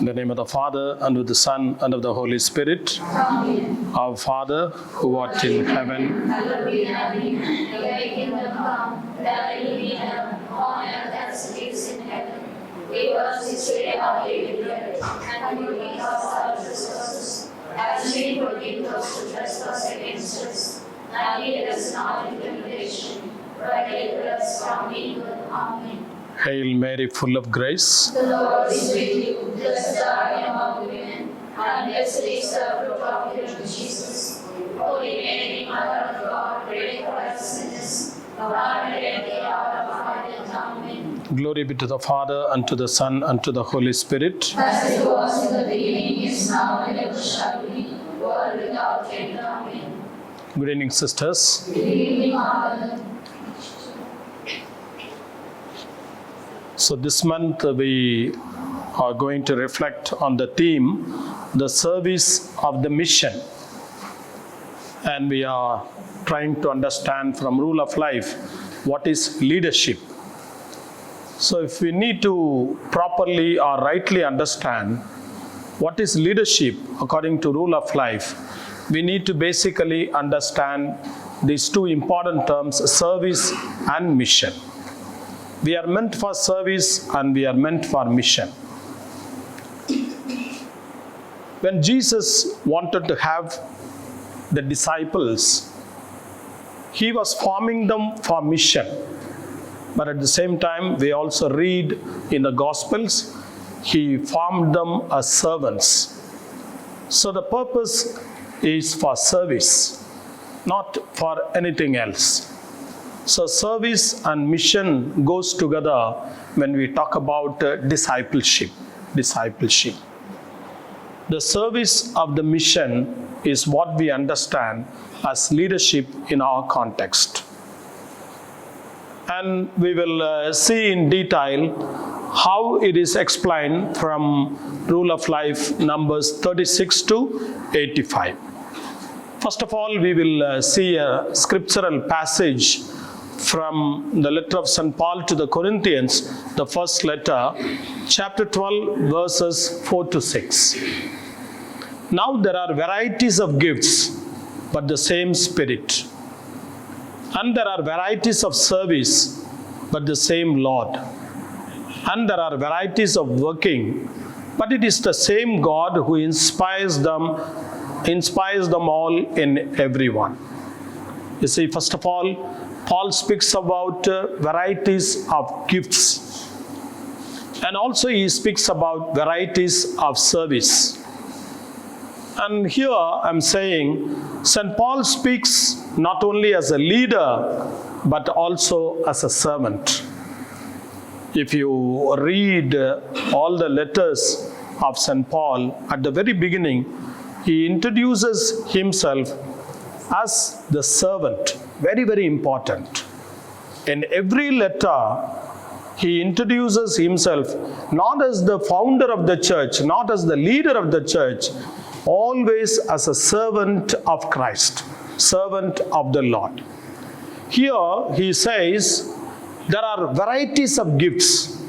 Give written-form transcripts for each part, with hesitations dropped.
In the name of the Father, and of the Son, and of the Holy Spirit. Amen. Our Father, who art in heaven, Hallowed be thy name. Thy kingdom come, thy will be done, on earth as it is in heaven. Give us this day our daily bread, and forgive us our trespasses, as we forgive those who trespass against us. And lead us not into temptation, but deliver us from evil. Amen. Hail Mary, full of grace. The Lord is with you. Blessed are you among women, and blessed is the fruit of your womb, Jesus. Holy Mary, Mother of God, pray for us sinners, now and at the hour of our death. Amen. Glory be to the Father, and to the Son, and to the Holy Spirit. As it was in the beginning, is now, and ever shall be, world without end. Amen. Good evening, sisters. Good evening, Father. So this month we are going to reflect on the theme, the service of the mission. And we are trying to understand from rule of life, what is leadership. So if we need to properly or rightly understand what is leadership according to rule of life, we need to basically understand these two important terms, service and mission. We are meant for service and we are meant for mission. When Jesus wanted to have the disciples, he was forming them for mission. But at the same time, we also read in the Gospels, he formed them as servants. So the purpose is for service, not for anything else. So service and mission goes together when we talk about discipleship. The service of the mission is what we understand as leadership in our context. And we will see in detail how it is explained from Rule of Life Numbers 36 to 85. First of all, we will see a scriptural passage from the letter of St. Paul to the Corinthians, the first letter, chapter 12, verses 4 to 6. Now there are varieties of gifts, but the same Spirit. And there are varieties of service, but the same Lord. And there are varieties of working, but it is the same God who inspires them all in everyone. You see, first of all, Paul speaks about varieties of gifts. And also he speaks about varieties of service. And here I'm saying, St. Paul speaks not only as a leader, but also as a servant. If you read all the letters of St. Paul, at the very beginning, he introduces himself as the servant. Very, very important. In every letter, he introduces himself not as the founder of the church, not as the leader of the church, always as a servant of Christ, servant of the Lord. Here he says there are varieties of gifts.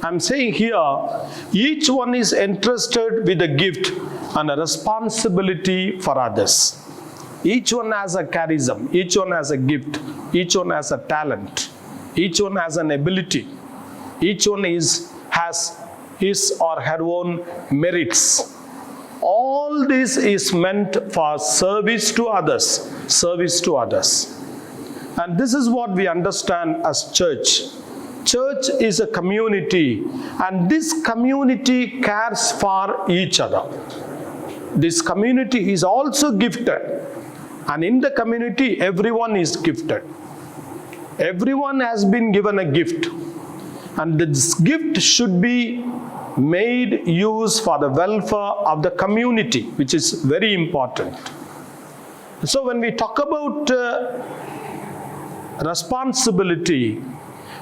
I'm saying here, each one is entrusted with a gift and a responsibility for others. Each one has a charism, each one has a gift, each one has a talent, each one has an ability, each one has his or her own merits. All this is meant for service to others, And this is what we understand as church. Church is a community, and this community cares for each other. This community is also gifted. And in the community, everyone is gifted. Everyone has been given a gift. And this gift should be made use for the welfare of the community, which is very important. So when we talk about responsibility,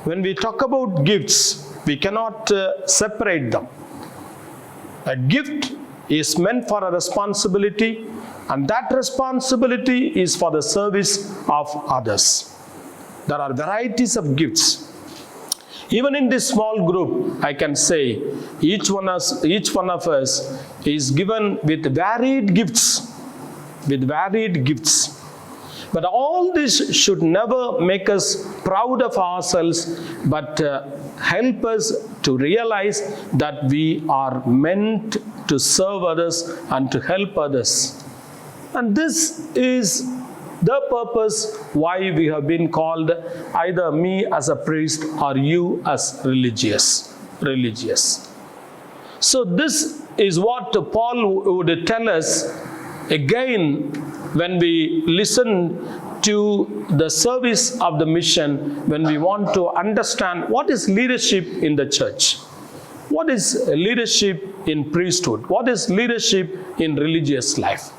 when we talk about gifts, we cannot separate them. A gift is meant for a responsibility, and that responsibility is for the service of others. There are varieties of gifts. Even in this small group, I can say each one of us is given with varied gifts. With varied gifts. But all this should never make us proud of ourselves, but help us to realize that we are meant to serve others and to help others. And this is the purpose why we have been called, either me as a priest or you as religious. So this is what Paul would tell us again when we listen to the service of the mission, when we want to understand what is leadership in the church. What is leadership in priesthood? What is leadership in religious life?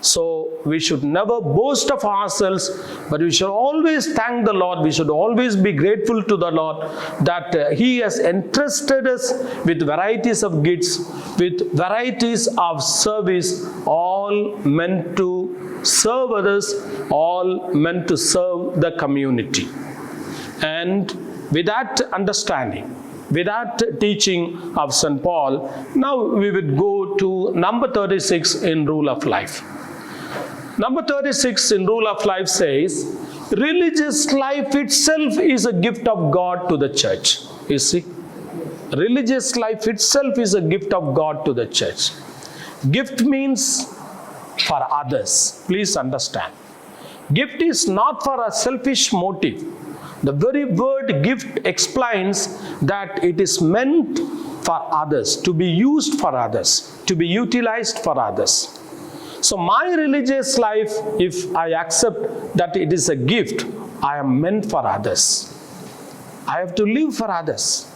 So we should never boast of ourselves, but we should always thank the Lord. We should always be grateful to the Lord that He has entrusted us with varieties of gifts, with varieties of service, all meant to serve others, all meant to serve the community. And with that understanding, with that teaching of St. Paul, now we would go to number 36 in Rule of Life. Number 36 in Rule of Life says, religious life itself is a gift of God to the church. You see, religious life itself is a gift of God to the church. Gift means for others. Please understand. Gift is not for a selfish motive. The very word gift explains that it is meant for others, to be used for others, to be utilized for others. So my religious life, if I accept that it is a gift, I am meant for others. I have to live for others.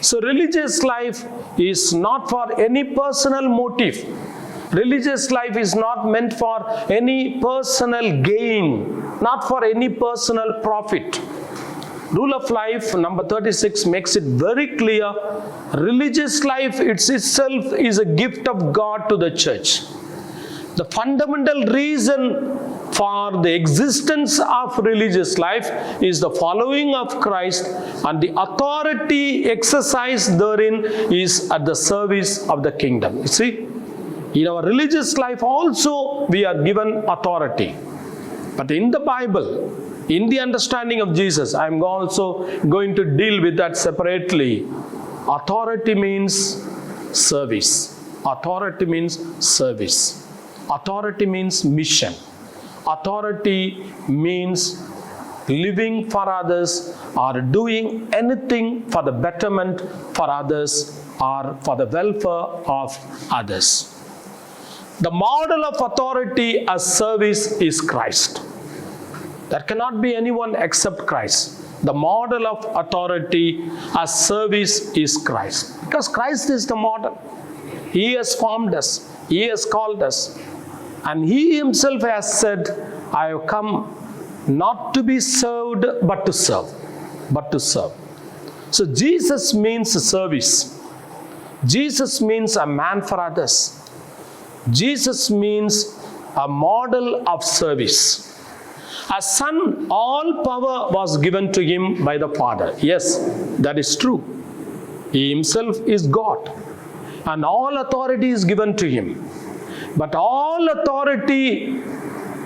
So religious life is not for any personal motive. Religious life is not meant for any personal gain, not for any personal profit. Rule of Life number 36 makes it very clear. Religious life itself is a gift of God to the church. The fundamental reason for the existence of religious life is the following of Christ, and the authority exercised therein is at the service of the kingdom. You see, in our religious life also we are given authority. But in the Bible, in the understanding of Jesus, I am also going to deal with that separately. Authority means service. Authority means service. Authority means mission. Authority means living for others or doing anything for the betterment for others or for the welfare of others. The model of authority as service is Christ. There cannot be anyone except Christ. The model of authority as service is Christ. Because Christ is the model. He has formed us. He has called us. And He Himself has said, I have come not to be served, but to serve. But to serve. So Jesus means service. Jesus means a man for others. Jesus means a model of service. As Son, all power was given to Him by the Father. Yes, that is true. He Himself is God. And all authority is given to Him. But all authority,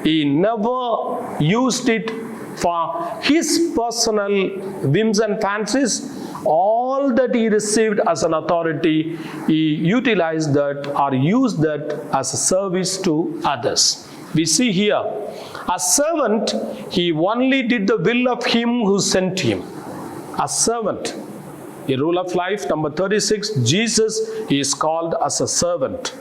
He never used it for His personal whims and fancies. All that He received as an authority, He utilized that or used that as a service to others. We see here, as servant, He only did the will of Him who sent Him. As servant. In Rule of Life number 36, Jesus is called as a servant.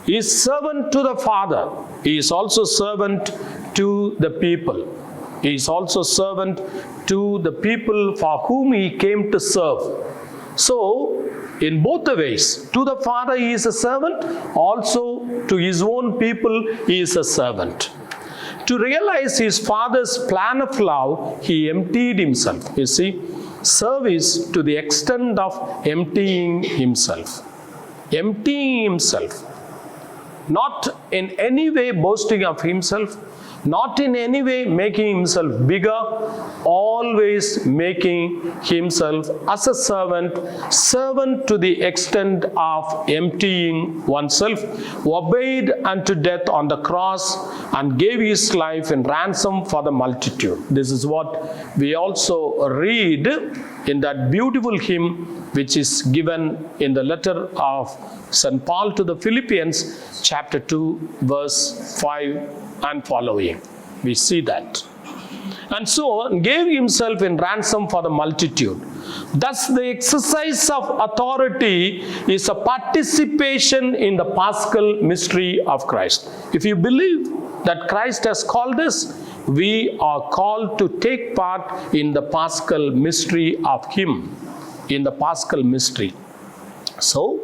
He is servant to the Father. He is also servant to the people. He is also servant to the people for whom He came to serve. So, in both the ways, to the Father He is a servant, also to His own people He is a servant. To realize His Father's plan of love, He emptied Himself. You see, service to the extent of emptying Himself. Emptying Himself. Not in any way boasting of Himself, not in any way making himself bigger, always making himself as a servant to the extent of emptying oneself, obeyed unto death on the cross, and gave his life in ransom for the multitude. This is what we also read in that beautiful hymn which is given in the letter of St. Paul to the Philippians, chapter 2, verse 5 and following. We see that. And so gave himself in ransom for the multitude. Thus the exercise of authority is a participation in the Paschal mystery of Christ. If you believe that Christ has called us, we are called to take part in the Paschal mystery of Him, in the Paschal mystery. So,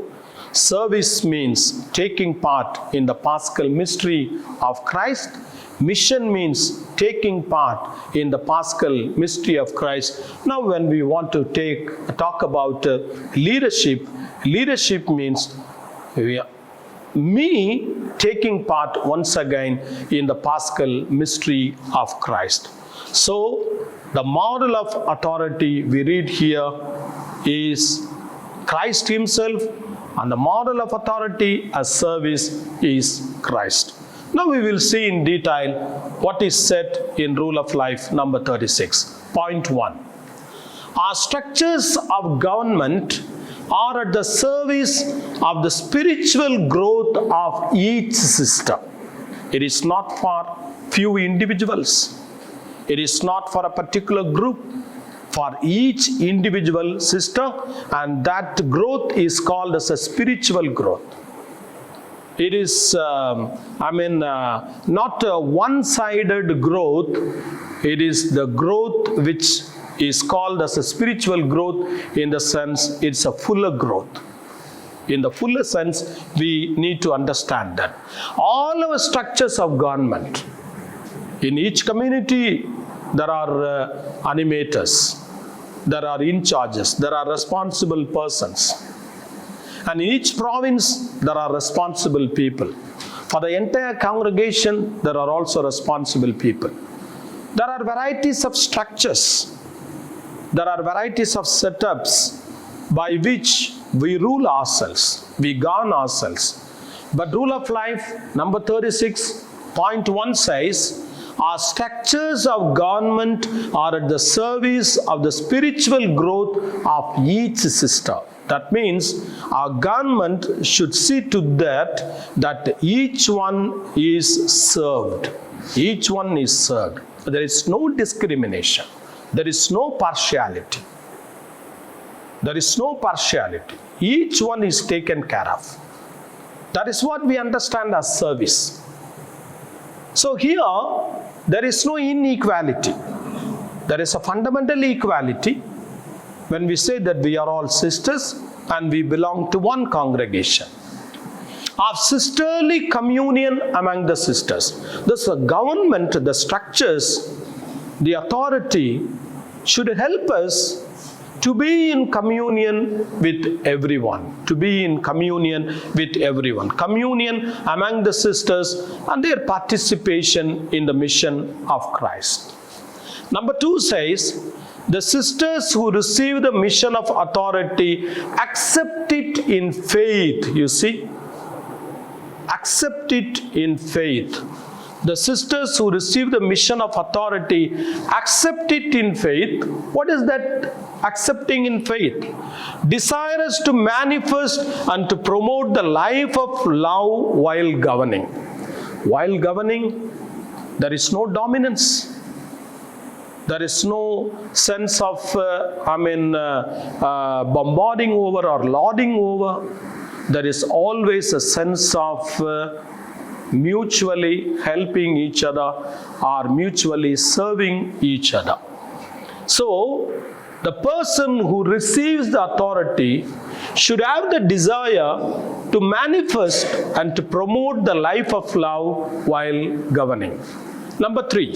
service means taking part in the Paschal mystery of Christ. Mission means taking part in the Paschal mystery of Christ. Now, when we want to talk about leadership means me taking part once again in the Paschal mystery of Christ. So, the model of authority we read here is Christ Himself, and the model of authority as service is Christ. Now we will see in detail what is said in Rule of Life number 36. Point 1. Our structures of government are at the service of the spiritual growth of each system. It is not for few individuals. It is not for a particular group. For each individual system, and that growth is called as a spiritual growth. It is, not a one-sided growth. It is the growth which is called as a spiritual growth, in the sense it's a fuller growth. In the fuller sense, we need to understand that. All our structures of government, in each community, there are animators, there are in charges, there are responsible persons. And in each province, there are responsible people. For the entire congregation, there are also responsible people. There are varieties of structures. There are varieties of setups by which we rule ourselves, we govern ourselves. But Rule of Life, number 36.1 says, our structures of government are at the service of the spiritual growth of each system. That means our government should see to that each one is served. Each one is served. There is no discrimination. There is no partiality. There is no partiality. Each one is taken care of. That is what we understand as service. So here, there is no inequality. There is a fundamental equality when we say that we are all sisters and we belong to one congregation. Of sisterly communion among the sisters. This government, the structures, the authority should help us to be in communion with everyone. To be in communion with everyone. Communion among the sisters and their participation in the mission of Christ. Number 2 says, the sisters who receive the mission of authority accept it in faith. You see? Accept it in faith. The sisters who receive the mission of authority accept it in faith. What is that accepting in faith? Desirous to manifest and to promote the life of love while governing. While governing, there is no dominance. There is no sense of, bombarding over or lording over. There is always a sense of mutually helping each other or mutually serving each other. So, the person who receives the authority should have the desire to manifest and to promote the life of love while governing. Number 3,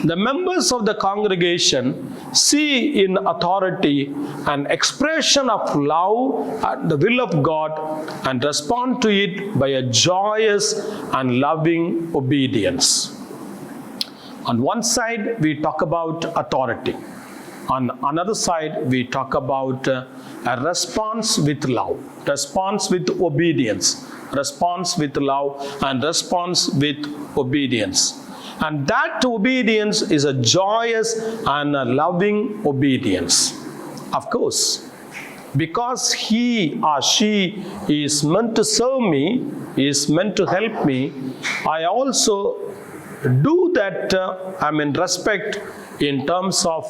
the members of the congregation see in authority an expression of love and the will of God and respond to it by a joyous and loving obedience. On one side, we talk about authority. On another side, we talk about a response with love, response with obedience, response with love, and response with obedience. And that obedience is a joyous and a loving obedience. Of course, because he or she is meant to serve me, is meant to help me, I also do that, respect in terms of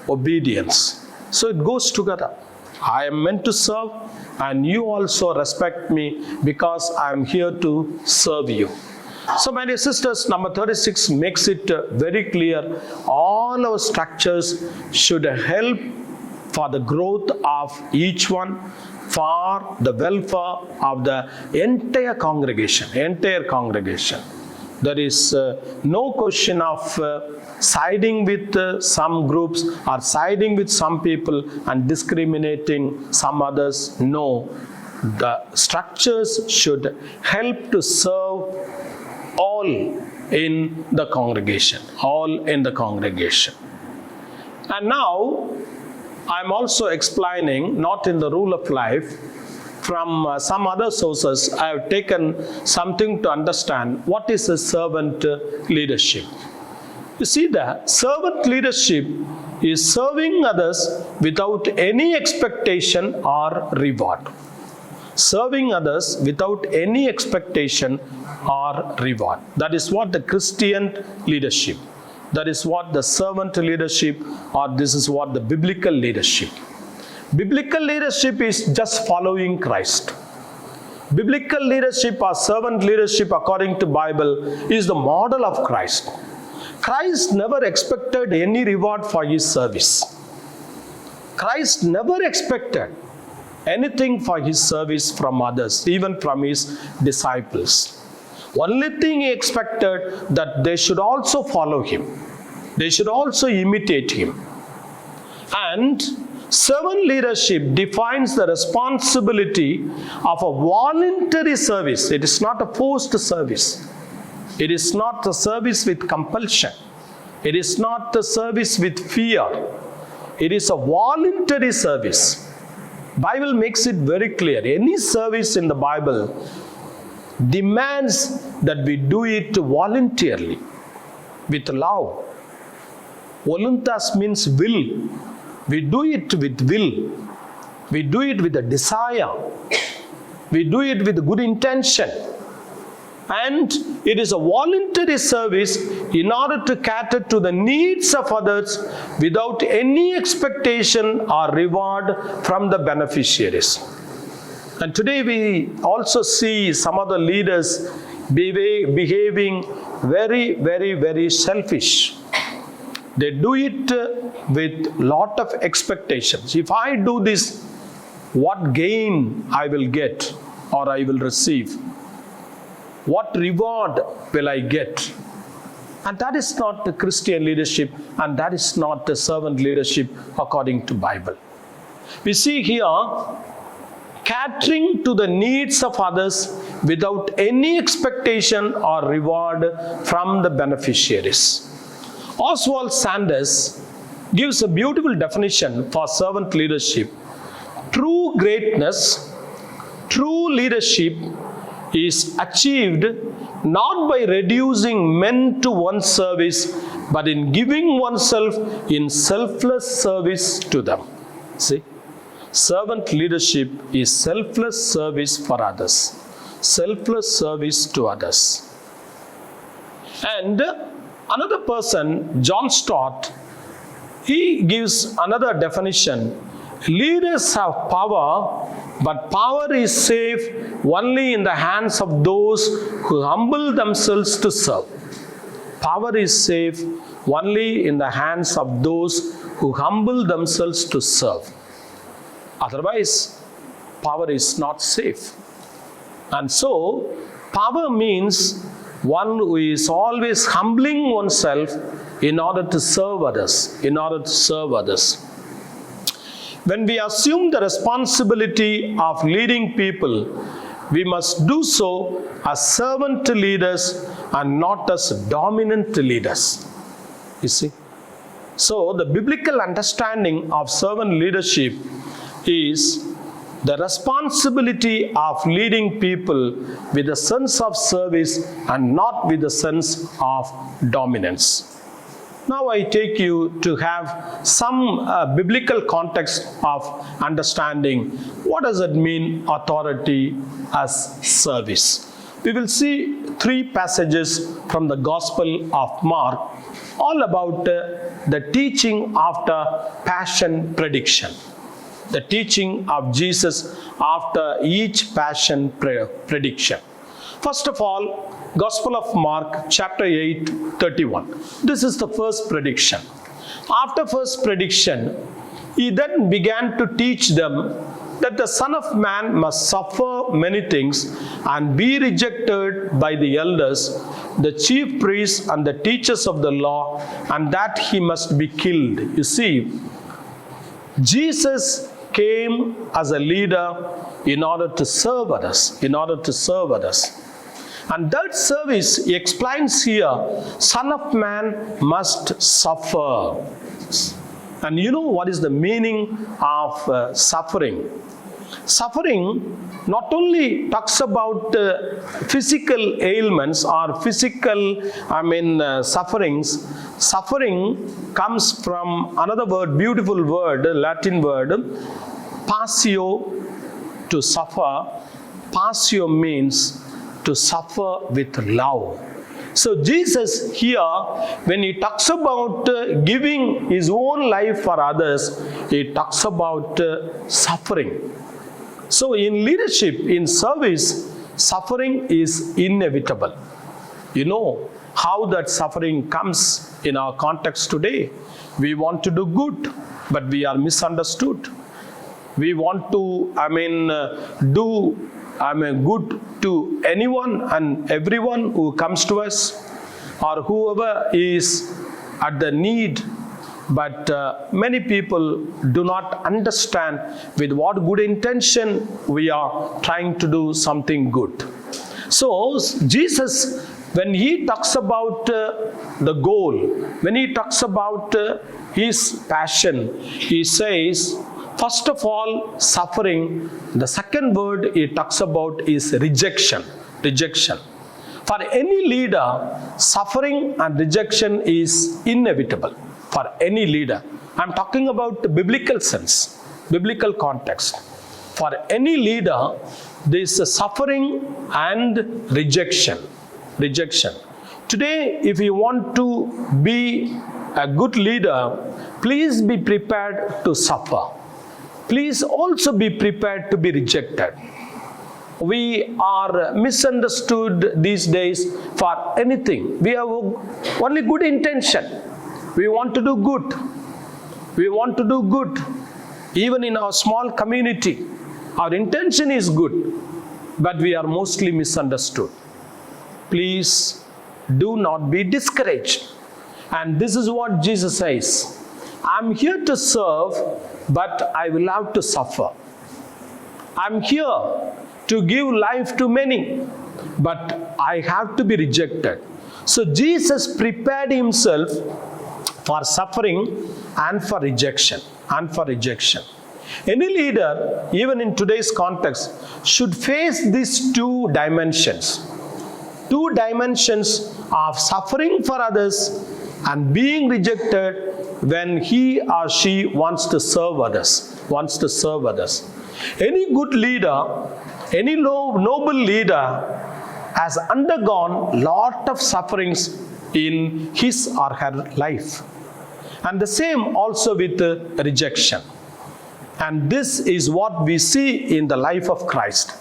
obedience. So it goes together. I am meant to serve, and you also respect me because I am here to serve you. So my dear sisters, number 36 makes it very clear, all our structures should help for the growth of each one, for the welfare of the entire congregation. There is no question of siding with some groups or siding with some people and discriminating some others. No, the structures should help to serve all in the congregation, And now, I'm also explaining, not in the rule of life, from some other sources, I have taken something to understand what is a servant leadership. You see, that servant leadership is serving others without any expectation or reward. Serving others without any expectation or reward. That is what the Christian leadership, that is what the servant leadership, or this is what the biblical leadership. Biblical leadership is just following Christ. Biblical leadership or servant leadership according to Bible is the model of Christ. Christ never expected any reward for his service. Christ never expected anything for his service from others, even from his disciples. Only thing he expected that they should also follow him. They should also imitate him. And servant leadership defines the responsibility of a voluntary service. It is not a forced service. It is not a service with compulsion. It is not a service with fear. It is a voluntary service. Bible makes it very clear. Any service in the Bible demands that we do it voluntarily, with love. Voluntas means will. We do it with will. We do it with a desire. We do it with good intention. And it is a voluntary service in order to cater to the needs of others without any expectation or reward from the beneficiaries. And today we also see some of the leaders behaving very, very, very selfish. They do it with lot of expectations. If I do this, what gain I will get or I will receive? What reward will I get? And that is not the Christian leadership, and that is not the servant leadership according to Bible. We see here, catering to the needs of others without any expectation or reward from the beneficiaries. Oswald Sanders gives a beautiful definition for servant leadership. True greatness, true leadership is achieved not by reducing men to one's service, but in giving oneself in selfless service to them. See? Servant leadership is selfless service for others. Selfless service to others. And another person, John Stott, he gives another definition. Leaders have power, but power is safe only in the hands of those who humble themselves to serve. Power is safe only in the hands of those who humble themselves to serve. Otherwise, power is not safe. And so, power means one who is always humbling oneself in order to serve others. When we assume the responsibility of leading people, we must do so as servant leaders and not as dominant leaders. you see. So the biblical understanding of servant leadership is the responsibility of leading people with a sense of service and not with a sense of dominance. Now I take you to have some biblical context of understanding what does it mean authority as service. We will see 3 passages from the Gospel of Mark all about the teaching after passion prediction. The teaching of Jesus after each passion prediction. First of all, Gospel of Mark chapter 8, 31. This is the first prediction. After first prediction, he then began to teach them that the Son of Man must suffer many things and be rejected by the elders, the chief priests and the teachers of the law, and that he must be killed. You see, Jesus came as a leader in order to serve others, And that service, he explains here, Son of Man must suffer. And you know what is the meaning of suffering? Suffering not only talks about physical ailments or physical, sufferings. Suffering comes from another word, beautiful word, Latin word, passio, to suffer. Passio means to suffer with love. So Jesus here, when he talks about giving his own life for others, he talks about suffering. So in leadership, in service, suffering is inevitable. You know how that suffering comes in our context today. We want to do good, but we are misunderstood. We want to, do good to anyone and everyone who comes to us or whoever is at the need. But many people do not understand with what good intention we are trying to do something good. So Jesus, when he talks about the goal, when he talks about his passion, he says, first of all, suffering. The second word he talks about is rejection. Rejection. For any leader, suffering and rejection is inevitable. For any leader. I'm talking about the biblical sense, biblical context. For any leader, there is a suffering and rejection. Rejection. Today, if you want to be a good leader, please be prepared to suffer. Please also be prepared to be rejected. We are misunderstood these days for anything. We have only good intention. We want to do good. We want to do good. Even in our small community, our intention is good, but we are mostly misunderstood. Please do not be discouraged. And this is what Jesus says. I'm here to serve, but I will have to suffer. I'm here to give life to many, but I have to be rejected. So Jesus prepared himself for suffering and for rejection. Any leader, even in today's context, should face these 2 dimensions. 2 dimensions of suffering for others and being rejected when he or she wants to serve others. Any good leader, any noble leader has undergone lot of sufferings in his or her life. And the same also with rejection. And this is what we see in the life of Christ.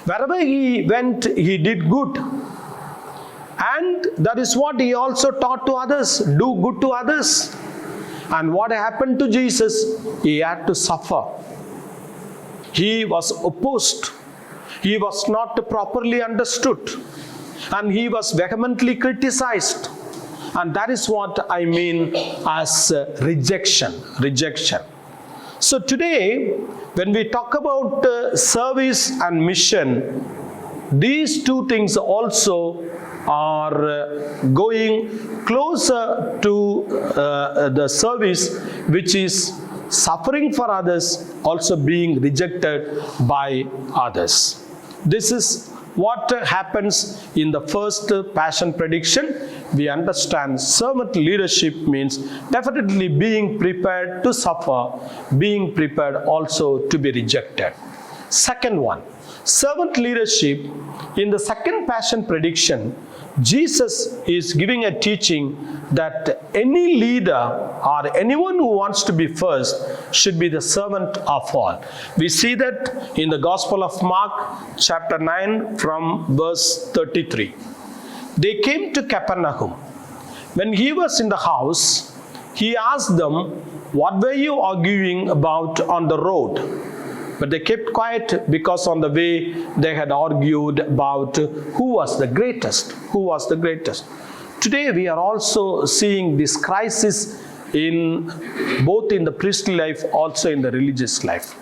Wherever he went, he did good. And that is what he also taught to others. Do good to others. And what happened to Jesus? He had to suffer. He was opposed. He was not properly understood. And he was vehemently criticized. And that is what I mean as rejection. So today, when we talk about service and mission, these two things also are going closer to the service, which is suffering for others, also being rejected by others. This is what happens in the first passion prediction. We understand servant leadership means definitely being prepared to suffer, being prepared also to be rejected. Second one, servant leadership. In the second passion prediction, Jesus is giving a teaching that any leader or anyone who wants to be first should be the servant of all. We see that in the Gospel of Mark, chapter 9, from verse 33. They came to Capernaum. When he was in the house, he asked them, "What were you arguing about on the road?" But they kept quiet because on the way they had argued about who was the greatest. Who was the greatest? Today we are also seeing this crisis in both in the priestly life, also in the religious life.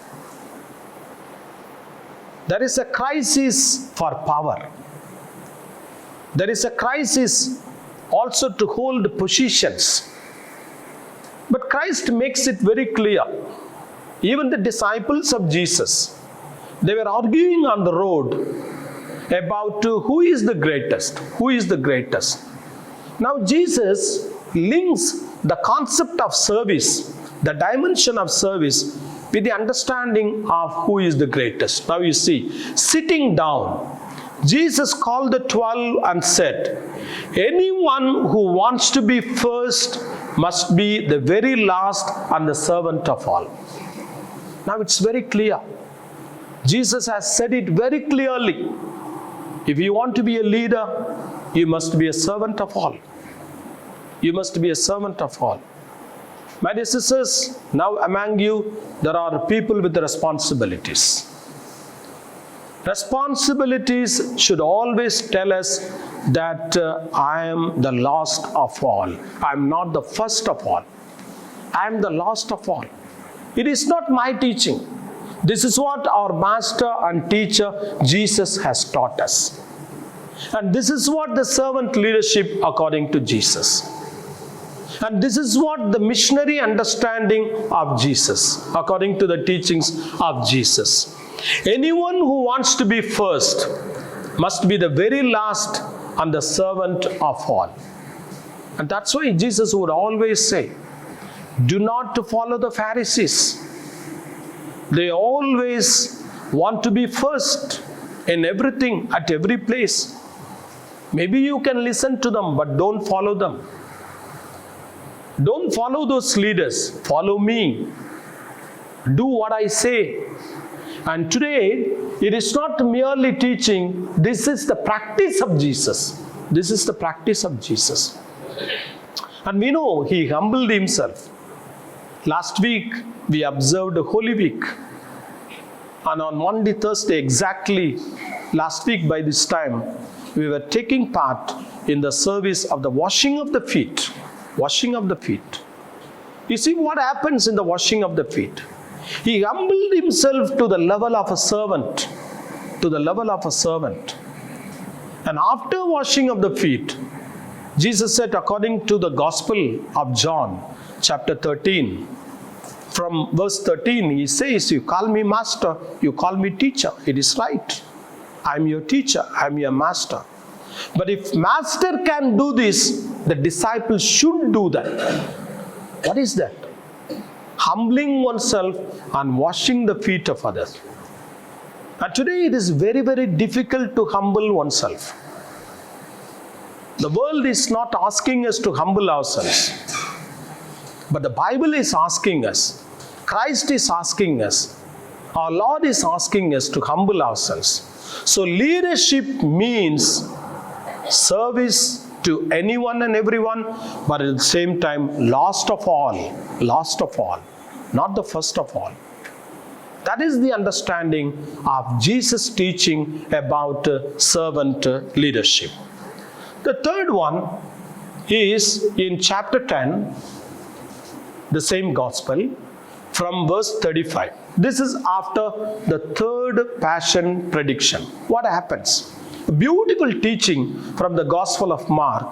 There is a crisis for power. There is a crisis also to hold positions. But Christ makes it very clear. Even the disciples of Jesus, they were arguing on the road about who is the greatest, who is the greatest. Now Jesus links the concept of service, the dimension of service, with the understanding of who is the greatest. Now you see, sitting down, Jesus called the 12 and said, "Anyone who wants to be first must be the very last and the servant of all." Now it's very clear. Jesus has said it very clearly. If you want to be a leader, you must be a servant of all. You must be a servant of all. My dear sisters, now among you, there are people with responsibilities. Responsibilities should always tell us that I am the last of all. I am not the first of all. I am the last of all. It is not my teaching. This is what our master and teacher Jesus has taught us. And this is what the servant leadership according to Jesus. And this is what the missionary understanding of Jesus, according to the teachings of Jesus. Anyone who wants to be first must be the very last and the servant of all. And that's why Jesus would always say, do not follow the Pharisees. They always want to be first in everything, at every place. Maybe you can listen to them, but don't follow them. Don't follow those leaders. Follow me. Do what I say. And today, it is not merely teaching. This is the practice of Jesus. This is the practice of Jesus. And we know he humbled himself. Last week, we observed Holy Week. And on Monday, Thursday, exactly last week by this time, we were taking part in the service of the washing of the feet. Washing of the feet. You see what happens in the washing of the feet? He humbled himself to the level of a servant. To the level of a servant. And after washing of the feet, Jesus said, according to the Gospel of John, chapter 13, from verse 13, he says, you call me master, you call me teacher. It is right. I am your teacher, I am your master. But if master can do this, the disciples should do that. What is that? Humbling oneself and washing the feet of others. And today it is very, very difficult to humble oneself. The world is not asking us to humble ourselves. But the Bible is asking us, Christ is asking us, our Lord is asking us to humble ourselves. So leadership means service to anyone and everyone, but at the same time, last of all, not the first of all. That is the understanding of Jesus' teaching about servant leadership. The third one is in chapter 10, the same gospel, from verse 35. This is after the third passion prediction. What happens? A beautiful teaching from the Gospel of Mark.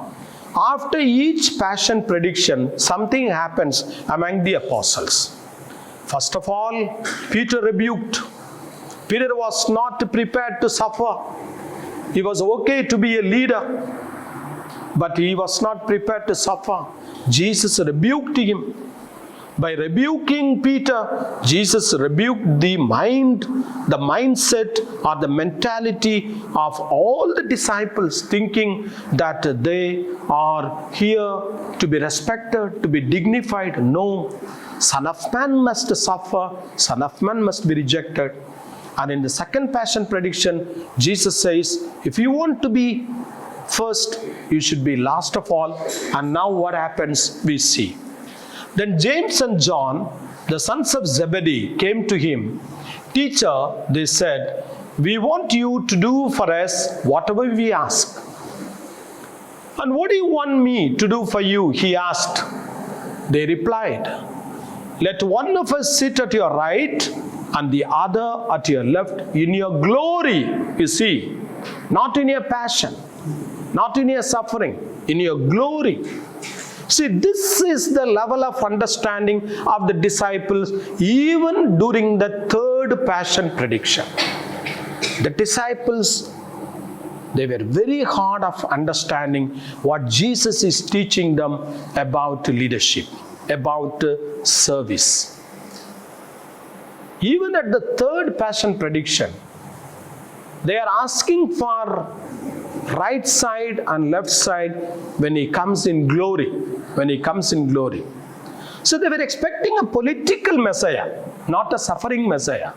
After each passion prediction, something happens among the apostles. First of all, Peter rebuked. Peter was not prepared to suffer. He was okay to be a leader, but he was not prepared to suffer. Jesus rebuked him. By rebuking Peter, Jesus rebuked the mindset or the mentality of all the disciples, thinking that they are here to be respected, to be dignified. No, Son of Man must suffer, Son of Man must be rejected. And in the second passion prediction, Jesus says, if you want to be first, you should be last of all. And now what happens, we see. Then James and John, the sons of Zebedee, came to him. Teacher, they said, we want you to do for us whatever we ask. And what do you want me to do for you? He asked. They replied, let one of us sit at your right and the other at your left in your glory. You see, not in your passion, not in your suffering, in your glory. See, this is the level of understanding of the disciples even during the third passion prediction. The disciples, they were very hard of understanding what Jesus is teaching them about leadership, about service. Even at the third passion prediction, they are asking for right side and left side when he comes in glory. When he comes in glory. So they were expecting a political Messiah, not a suffering Messiah.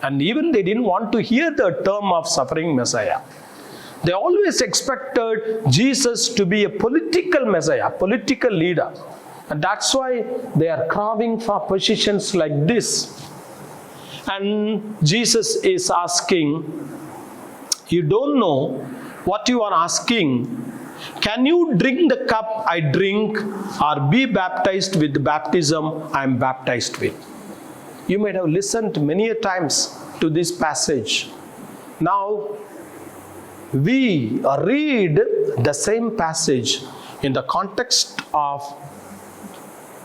And even they didn't want to hear the term of suffering Messiah. They always expected Jesus to be a political Messiah, a political leader. And that's why they are craving for positions like this. And Jesus is asking, you don't know what you are asking. Can you drink the cup I drink or be baptized with the baptism I am baptized with? You might have listened many times to this passage. Now, we read the same passage in the context of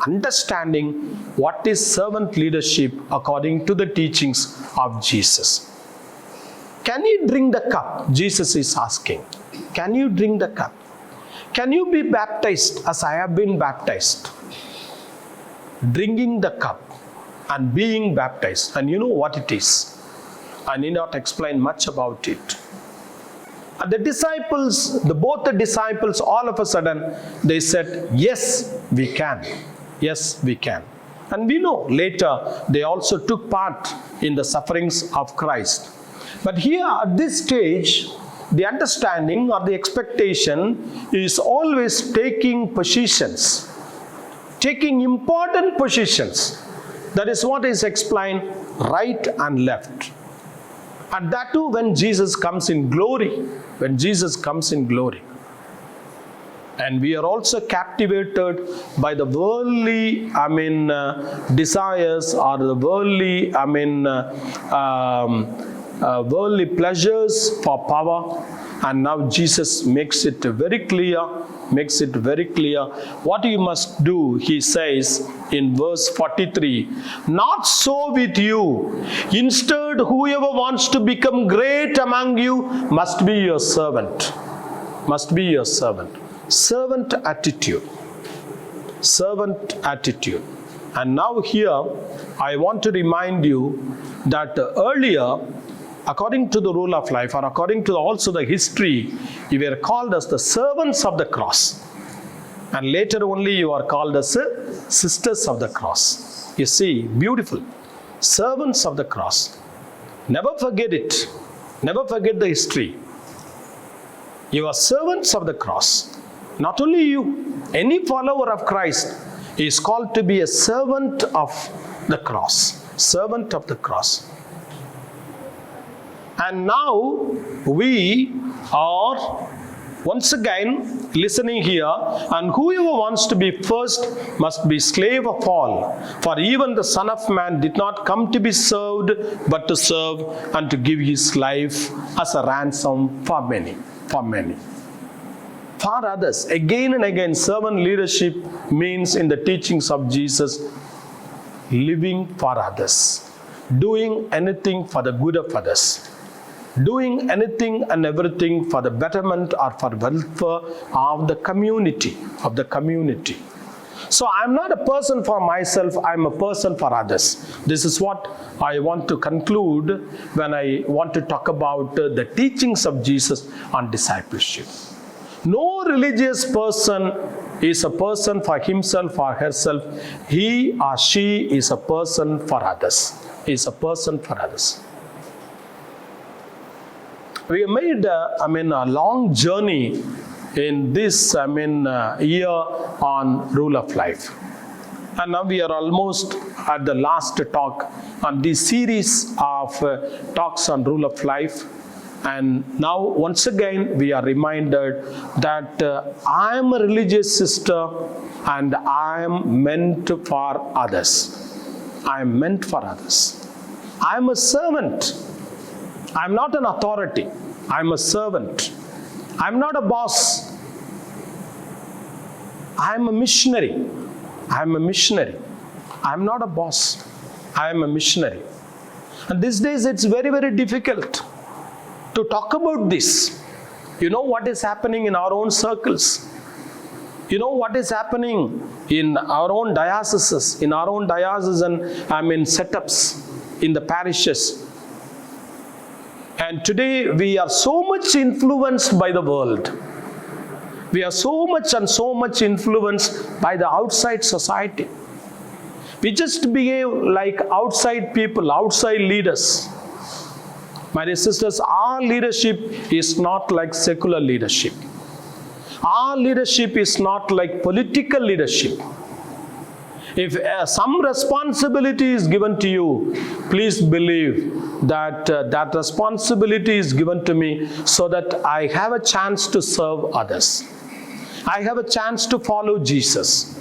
understanding what is servant leadership according to the teachings of Jesus. Can you drink the cup? Jesus is asking. Can you drink the cup? Can you be baptized as I have been baptized? Drinking the cup and being baptized. And you know what it is. I need not explain much about it. And the disciples, both the disciples, all of a sudden, they said, yes, we can. Yes, we can. And we know later they also took part in the sufferings of Christ. But here at this stage, the understanding or the expectation is always taking positions, taking important positions. That is what is explained, right and left. And that too when Jesus comes in glory, when Jesus comes in glory. And we are also captivated by the worldly, desires or the worldly, worldly pleasures for power. And now Jesus makes it very clear, what you must do. He says in verse 43, not so with you. Instead, whoever wants to become great among you must be your servant. Must be your servant. Servant attitude. Servant attitude. And now here, I want to remind you that earlier, according to the rule of life, or according to also the history, you were called as the servants of the cross. And later only you are called as sisters of the cross. You see, beautiful. Servants of the cross. Never forget it. Never forget the history. You are servants of the cross. Not only you, any follower of Christ is called to be a servant of the cross. Servant of the cross. And now we are Once again, listening here, and whoever wants to be first must be slave of all. For even the Son of Man did not come to be served, but to serve and to give his life as a ransom for many. For many. For others. Again and again, servant leadership means in the teachings of Jesus, living for others. Doing anything for the good of others. Doing anything and everything for the betterment or for welfare of the community. So I'm not a person for myself, I'm a person for others. This is what I want to conclude when I want to talk about the teachings of Jesus on discipleship. No religious person is a person for himself or herself. He or she is a person for others. Is a person for others. We made a long journey in this year on rule of life. And now we are almost at the last talk on this series of talks on rule of life. And now once again we are reminded that I am a religious sister and I am meant for others. I am meant for others. I am a servant. I am not an authority. I am a servant. I am not a boss. I am a missionary. I am a missionary. I am not a boss. I am a missionary. And these days it's very, very difficult to talk about this. You know what is happening in our own circles. You know what is happening in our own dioceses, in our own diocesan setups in the parishes. And today we are so much influenced by the world. We are so much influenced by the outside society. We just behave like outside people, outside leaders. My dear sisters, our leadership is not like secular leadership. Our leadership is not like political leadership. If some responsibility is given to you, please believe that that responsibility is given to me so that I have a chance to serve others. I have a chance to follow Jesus.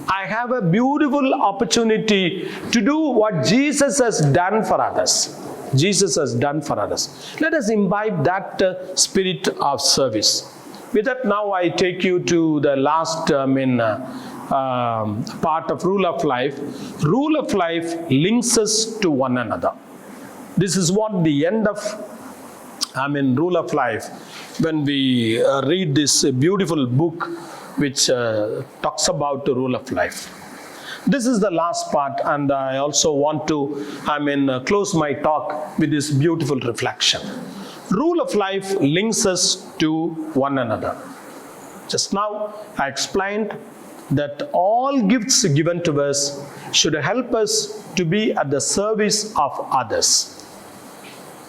I have a beautiful opportunity to do what Jesus has done for others. Jesus has done for others. Let us imbibe that spirit of service. With that, now I take you to the last part of rule of life. Rule of life links us to one another. This is what the end of rule of life, when we read this beautiful book which talks about the rule of life. This is the last part, and I also want to close my talk with this beautiful reflection. Rule of life links us to one another. Just now I explained that all gifts given to us should help us to be at the service of others.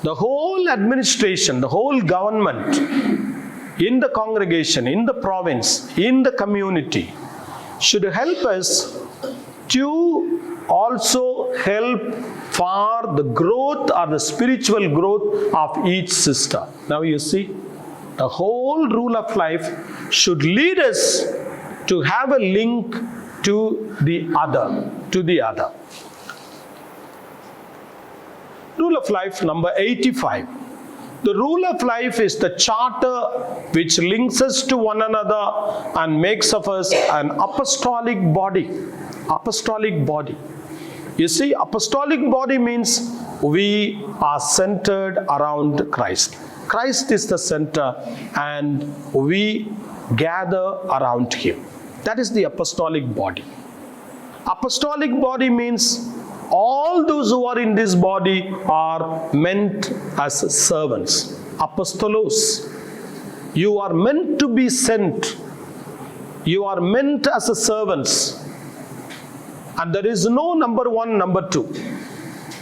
The whole administration, the whole government, in the congregation, in the province, in the community, should help us to also help for the growth or the spiritual growth of each sister. Now you see, the whole rule of life should lead us to have a link to the other, Rule of life number 85. The rule of life is the charter which links us to one another and makes of us an apostolic body. Apostolic body. You see, apostolic body means we are centered around Christ. Christ is the center and we gather around Him. That is the apostolic body. Apostolic body means all those who are in this body are meant as servants. Apostolos. You are meant to be sent. You are meant as a servants. And there is no number one, number two.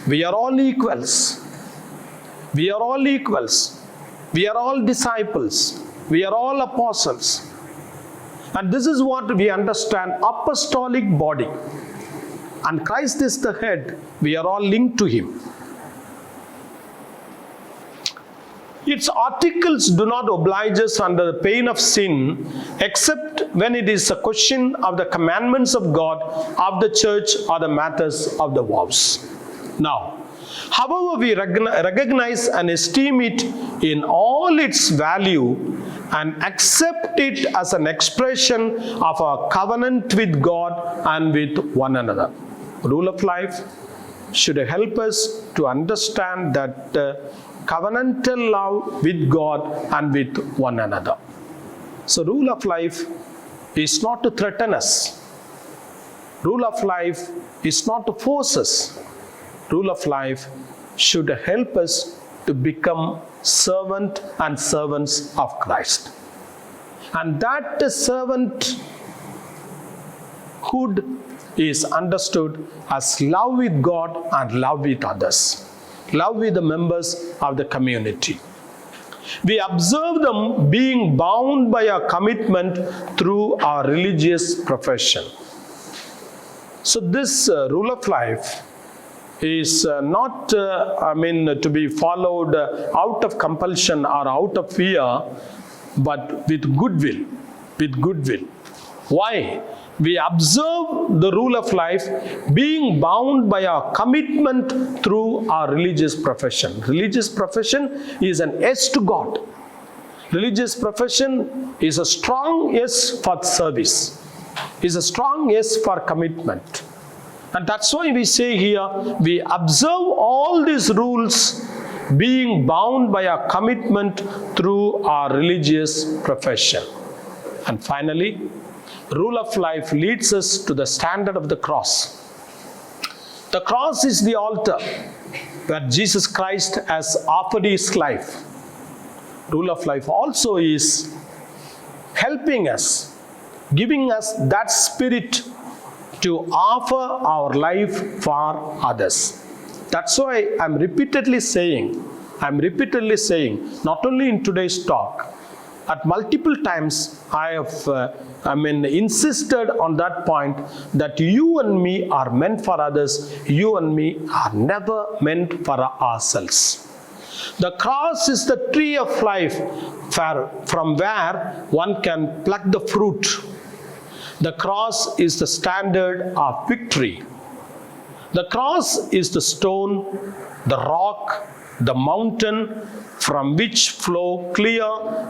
We are all equals. We are all equals. We are all disciples. We are all apostles. And this is what we understand, apostolic body. And Christ is the head. We are all linked to Him. Its articles do not oblige us under the pain of sin, except when it is a question of the commandments of God, of the church, or the matters of the vows. Now, however, we recognize and esteem it in all its value and accept it as an expression of our covenant with God and with one another. Rule of life should help us to understand that covenantal love with God and with one another. So rule of life is not to threaten us. Rule of life is not to force us. Rule of life should help us to become servant and servants of Christ. And that servanthood is understood as love with God and love with others. Love with the members of the community. We observe them being bound by a commitment through our religious profession. So this rule of life is not, to be followed out of compulsion or out of fear, but with goodwill. With goodwill. Why? We observe the rule of life being bound by our commitment through our religious profession. Religious profession is an yes to God. Religious profession is a strong yes for service, is a strong yes for commitment. And that's why we say here, we observe all these rules being bound by our commitment through our religious profession. And finally, rule of life leads us to the standard of the cross. The cross is the altar where Jesus Christ has offered his life. Rule of life also is helping us, giving us that spirit to offer our life for others. That's why I'm repeatedly saying, not only in today's talk, at multiple times I have insisted on that point that you and me are meant for others, you and me are never meant for ourselves. The cross is the tree of life from where one can pluck the fruit. The cross is the standard of victory. The cross is the stone, the rock, the mountain from which flow clear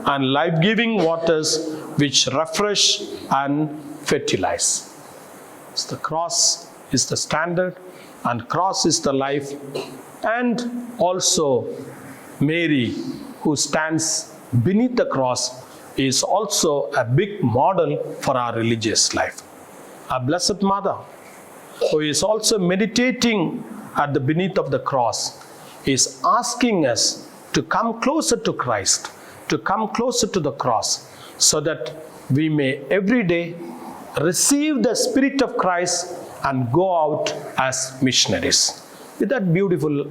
and life-giving waters which refresh and fertilize. So the cross is the standard and cross is the life. And also Mary, who stands beneath the cross, is also a big model for our religious life. Our Blessed Mother, who is also meditating at the beneath of the cross, is asking us to come closer to Christ, to come closer to the cross, so that we may every day receive the Spirit of Christ and go out as missionaries. With that beautiful,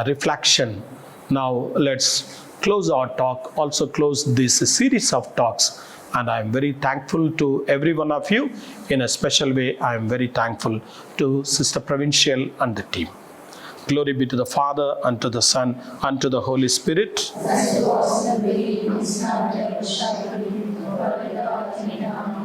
reflection, now let's close our talk, also close this series of talks. And I am very thankful to every one of you. In a special way, I am very thankful to Sister Provincial and the team. Glory be to the Father, and to the Son, and to the Holy Spirit. As it was in the beginning, is now, and ever shall be, world without end. Amen.